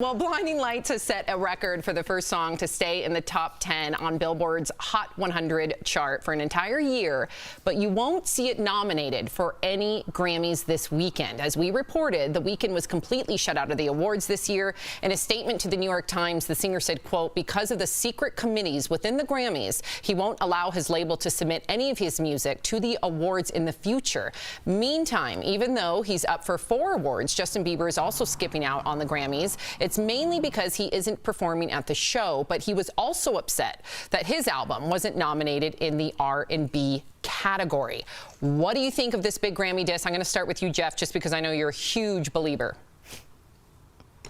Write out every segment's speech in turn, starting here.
Well, Blinding Lights has set a record for the first song to stay in the top 10 on Billboard's Hot 100 chart for an entire year, but you won't see it nominated for any Grammys this weekend. As we reported, The Weeknd was completely shut out of the awards this year. In a statement to the New York Times, the singer said, quote, because of the secret committees within the Grammys, he won't allow his label to submit any of his music to the awards in the future. Meantime, even though he's up for 4 awards, Justin Bieber is also skipping out on the Grammys. It's mainly because he isn't performing at the show, but he was also upset that his album wasn't nominated in the R&B category. What do you think of this big Grammy diss? I'm going to start with you, Jeff, just because I know you're a huge believer.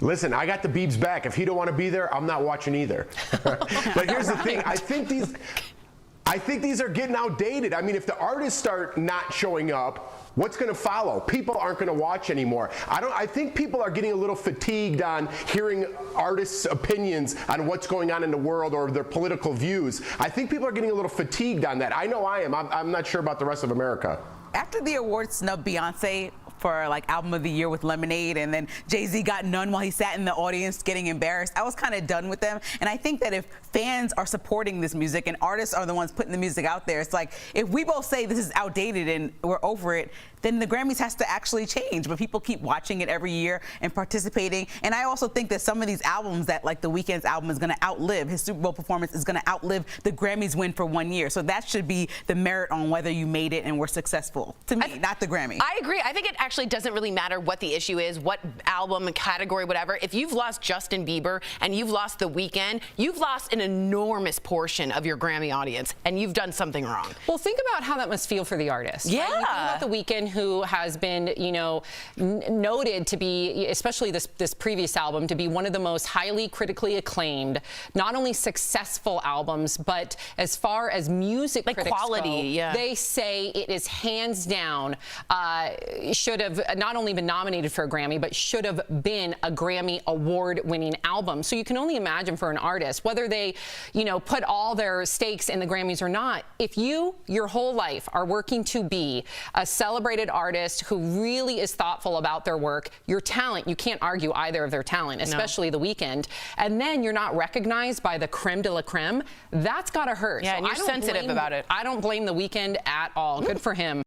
Listen, I got the Biebs back. If he don't want to be there, I'm not watching either. But here's the thing. I think these are getting outdated. I mean, if the artists start not showing up, what's going to follow? People aren't going to watch anymore. I think people are getting a little fatigued on hearing artists' opinions on what's going on in the world or their political views. I think people are getting a little fatigued on that. I know I am. I'm not sure about the rest of America. After the awards snubbed Beyonce for like album of the year with Lemonade, and then Jay-Z got none while he sat in the audience getting embarrassed, I was kind of done with them. And I think that if fans are supporting this music and artists are the ones putting the music out there, it's like if we both say this is outdated and we're over it, then the Grammys has to actually change. But people keep watching it every year and participating. And I also think that some of these albums that, like The Weeknd's album, is going to outlive, his Super Bowl performance is going to outlive the Grammys win for 1 year. So that should be the merit on whether you made it and were successful. To me, not the Grammy. I agree. I think it actually doesn't really matter what the issue is, what album, category, whatever. If you've lost Justin Bieber and you've lost The Weeknd, you've lost an enormous portion of your Grammy audience, and you've done something wrong. Well, think about how that must feel for the artist. Yeah. Right? You think about The Weeknd, who has been, you know, noted to be, especially this previous album, to be one of the most highly critically acclaimed, not only successful albums, but as far as music like critics quality, go, yeah. They say it is hands down should have not only been nominated for a Grammy, but should have been a Grammy award-winning album. So you can only imagine for an artist, whether they, you know, put all their stakes in the Grammys or not, if you, your whole life, are working to be a celebrated artist who really is thoughtful about their work, your talent, you can't argue either of their talent, especially The Weeknd, and then you're not recognized by the creme de la creme, that's gotta hurt. Yeah, so and you're sensitive about it. I don't blame The Weeknd at all. Good for him.